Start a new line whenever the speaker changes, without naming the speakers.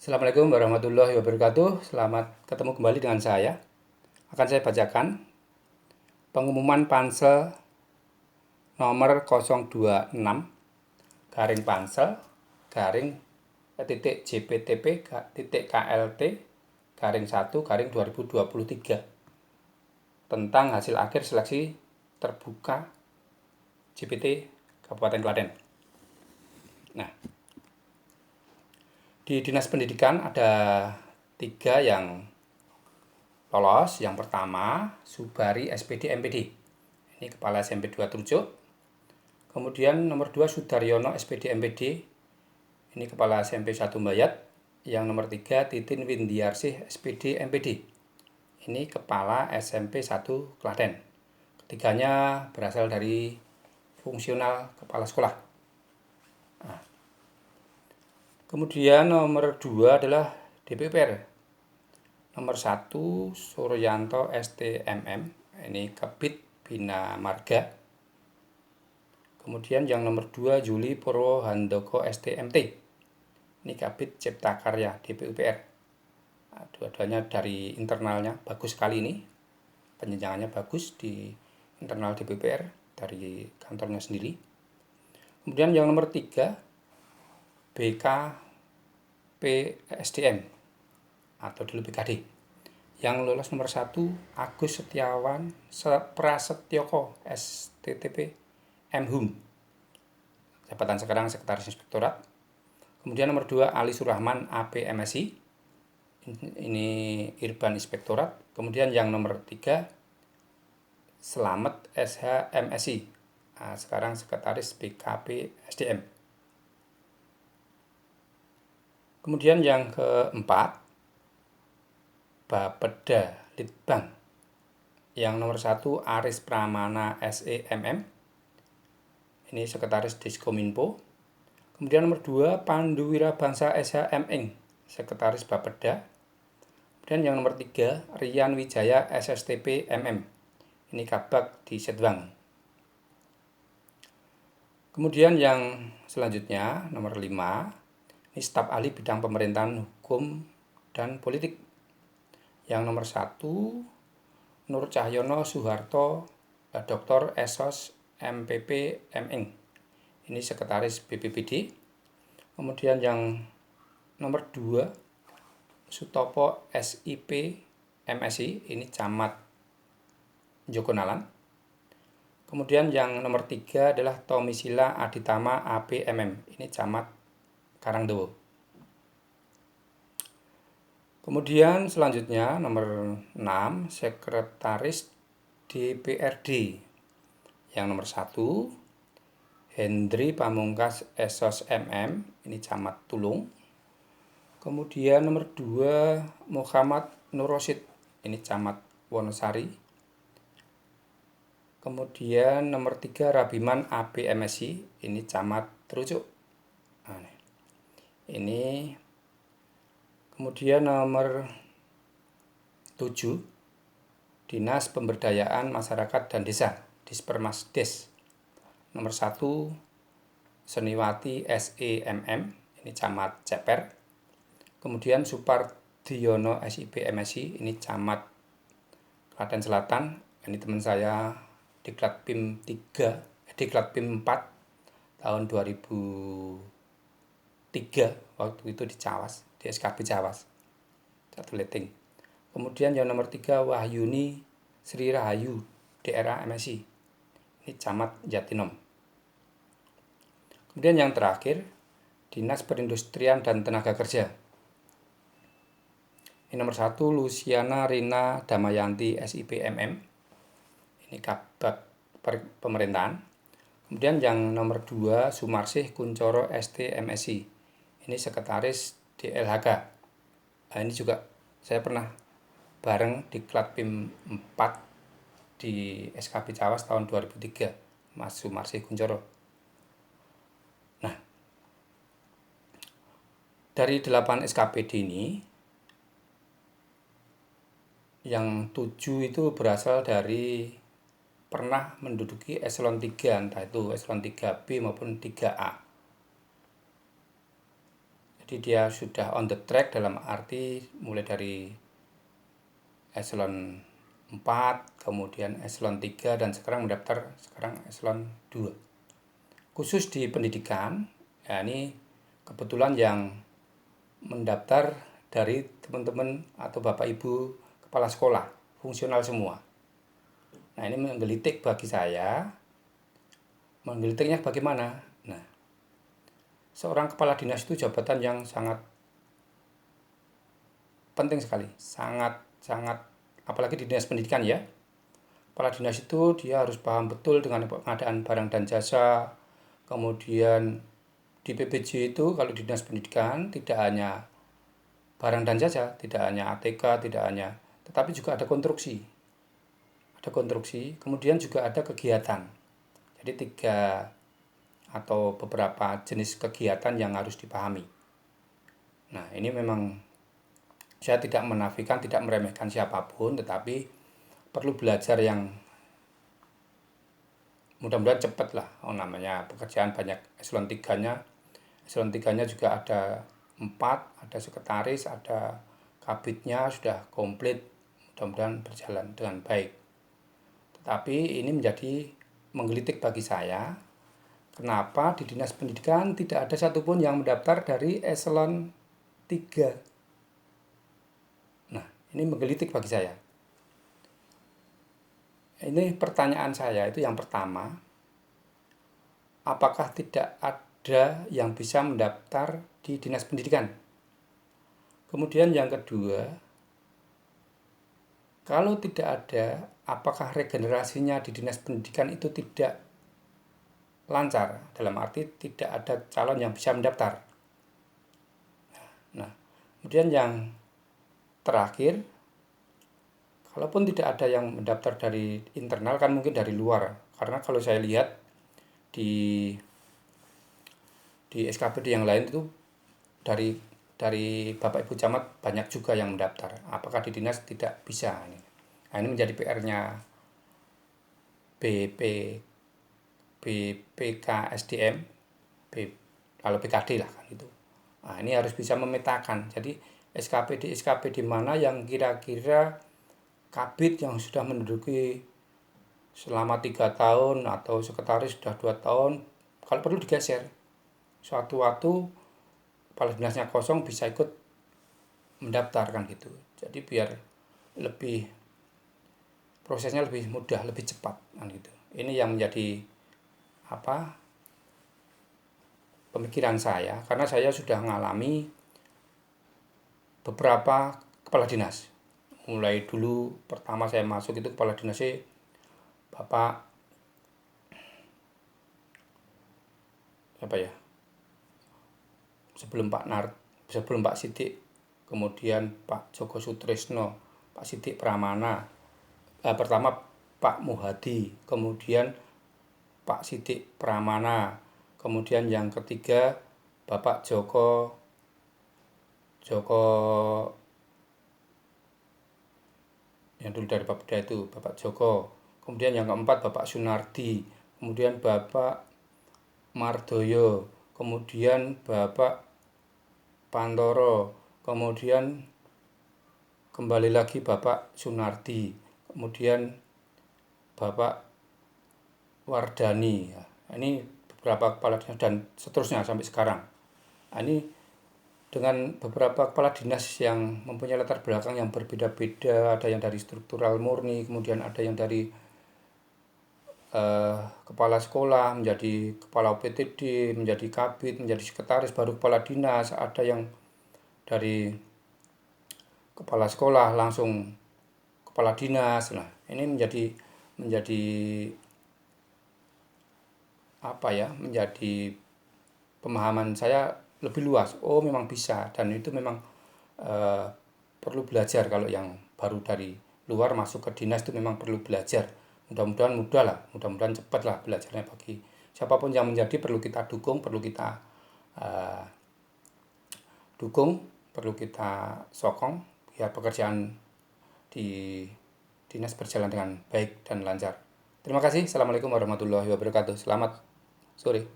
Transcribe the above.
Assalamualaikum warahmatullahi wabarakatuh. Selamat ketemu kembali dengan saya. Akan saya bacakan pengumuman Pansel nomor 026 garing Pansel garing titik JPTP titik KLT garing 1 garing 2023 tentang hasil akhir seleksi terbuka JPT Kabupaten Klaten. Nah, di Dinas Pendidikan ada 3 yang lolos. Yang pertama, Subari SPD MPD. Ini Kepala SMP 2 Trucuk. Kemudian nomor 2, Sudaryono SPD MPD. Ini Kepala SMP 1 Mbayat. Yang nomor 3, Titin Windiarsih SPD MPD. Ini Kepala SMP 1 Klaten. Ketiganya berasal dari fungsional kepala sekolah. Kemudian nomor 2 adalah DPPR. Nomor 1 Suryanto STMM, ini Kebit Bina Marga. Kemudian yang nomor 2 Juli Purwohandoko STMT, ini Kabit Cipta Karya DPUPR. Nah, dua-duanya dari internalnya bagus sekali ini, penjenjangannya bagus di internal DPUPR dari kantornya sendiri. Kemudian yang nomor 3 BKPSDM atau dulu BKD. Yang lolos nomor 1 Agus Setiawan Prasetyoko STTP MHUM. Jabatan sekarang Sekretaris Inspektorat. Kemudian nomor 2 Ali Surahman APMSI. Ini Irban Inspektorat. Kemudian yang nomor 3 Selamat SHMSI. Nah, sekarang Sekretaris BKP SDM. Kemudian yang keempat Bapeda Litbang. Yang nomor 1 Aris Pramana SEMM. Ini Sekretaris Diskominfo. Kemudian nomor 2 Pandu Wirabangsa SHMing, Sekretaris Bapeda. Kemudian yang nomor 3 Rian Wijaya SSTP MM. Ini Kabak di Sedwang. Kemudian yang selanjutnya nomor 5 ini staf ahli bidang pemerintahan hukum dan politik. Yang nomor 1 Nur Cahyono Suharto Dr. Esos MPP MIng. Ini Sekretaris BPPD. Kemudian yang nomor 2 Sutopo SIP MSI, ini Camat Jogonalan. Kemudian yang nomor 3 adalah Tomisila Aditama APMM, ini Camat Karangdowo. Kemudian selanjutnya nomor 6 Sekretaris DPRD. Yang nomor 1 Hendri Pamungkas Esos MM, ini Camat Tulung. Kemudian nomor 2 Muhammad Nur Rosid, ini Camat Wonosari. Kemudian nomor 3 Rabiman APMSI, ini Camat Trucuk. Nah, ini kemudian nomor 7 Dinas Pemberdayaan Masyarakat dan Desa, Dispermasdes. Nomor 1 Seniwati SEMM, ini Camat Ceper. Kemudian Supardiono SIP MSI, ini Camat Klaten Selatan. Ini teman saya Diklat PIM 4 tahun 2003, waktu itu di Cawas, di SKP Cawas. Satu letting. Kemudian yang nomor 3 Wahyuni Sri Rahayu DRA MSI. Ini Camat Jatinom. Kemudian yang terakhir Dinas Perindustrian dan Tenaga Kerja. Ini nomor 1 Luciana Rina Damayanti SIP MM. Ini Kabak Pemerintahan. Kemudian yang nomor 2 Sumarsih Kuncoro ST MSI. Ini Sekretaris DLHK. Nah, ini juga saya pernah bareng di Klatpim 4 di SKP Cawas tahun 2003, Mas Sumarsih Kuncoro. Nah, dari 8 SKPD ini yang 7 itu berasal dari pernah menduduki eselon 3, entah itu eselon 3B maupun 3A. Jadi dia sudah on the track dalam arti mulai dari eselon 4, kemudian eselon 3, dan sekarang mendaftar sekarang eselon 2. Khusus di pendidikan, ya ini kebetulan yang mendaftar dari teman-teman atau Bapak Ibu kepala sekolah, fungsional semua. Nah, ini menggelitik bagi saya. Menggelitiknya bagaimana? Nah, seorang kepala dinas itu jabatan yang sangat penting sekali, sangat apalagi di dinas pendidikan ya. Kepala dinas itu dia harus paham betul dengan pengadaan barang dan jasa. Kemudian di PPJ itu kalau di dinas pendidikan tidak hanya barang dan jasa, tidak hanya ATK, tidak hanya, tetapi juga ada konstruksi. Ada konstruksi, kemudian juga ada kegiatan. Jadi 3 atau beberapa jenis kegiatan yang harus dipahami. Nah, ini memang saya tidak menafikan, tidak meremehkan siapapun, tetapi perlu belajar yang mudah-mudahan cepat lah. Namanya pekerjaan banyak, eselon 3-nya. Eselon 3-nya juga ada 4, ada sekretaris, ada kabitnya sudah komplit. Mudah-mudahan berjalan dengan baik. Tetapi ini menjadi menggelitik bagi saya. Kenapa di dinas pendidikan tidak ada satupun yang mendaftar dari eselon 3? Nah, ini menggelitik bagi saya. Ini pertanyaan saya itu yang pertama, apakah tidak ada yang bisa mendaftar di dinas pendidikan? Kemudian yang kedua, kalau tidak ada, apakah regenerasinya di dinas pendidikan itu tidak lancar? Dalam arti tidak ada calon yang bisa mendaftar. Nah, kemudian yang terakhir, kalaupun tidak ada yang mendaftar dari internal, kan mungkin dari luar. Karena kalau saya lihat di SKPD yang lain itu dari Bapak Ibu Camat banyak juga yang mendaftar. Apakah di dinas tidak bisa? Nah, ini menjadi PR-nya BP, BPKSDM, kalau BKD lah kan itu. Nah, ini harus bisa memetakan. Jadi SKPD mana yang kira-kira kabit yang sudah menduduki selama 3 tahun atau sekretaris sudah 2 tahun, kalau perlu digeser. Suatu waktu kepala dinasnya kosong bisa ikut mendaftarkan gitu. Jadi biar lebih prosesnya lebih mudah, lebih cepat kan gitu. Ini yang menjadi pemikiran saya, karena saya sudah mengalami beberapa kepala dinas. Mulai dulu pertama saya masuk itu kepala dinasnya Bapak sebelum Pak Sidik, kemudian Pak Joko Sutrisno, Pak Sidik Pramana, pertama Pak Muhadi, kemudian Pak Sidik Pramana, kemudian yang ketiga Bapak Joko yang dulu dari Bapeda itu Bapak Joko, kemudian yang keempat Bapak Sunardi, kemudian Bapak Mardoyo, kemudian Bapak Pantoro, kemudian kembali lagi Bapak Sunardi, kemudian Bapak Wardani. Ini beberapa kepala dinas dan seterusnya sampai sekarang. Ini dengan beberapa kepala dinas yang mempunyai latar belakang yang berbeda-beda, ada yang dari struktural murni, kemudian ada yang dari kepala sekolah, menjadi kepala UPTD, menjadi kabit, menjadi sekretaris, baru kepala dinas, ada yang dari kepala sekolah langsung kepala dinas. Nah, ini menjadi menjadi pemahaman saya lebih luas. Oh, memang bisa, dan itu memang perlu belajar. Kalau yang baru dari luar masuk ke dinas itu memang perlu belajar. Mudah-mudahan cepat lah belajarnya. Bagi siapapun yang menjadi, perlu kita dukung, perlu kita perlu kita sokong biar pekerjaan di dinas berjalan dengan baik dan lancar. Terima kasih. Assalamualaikum warahmatullahi wabarakatuh. Selamat sore.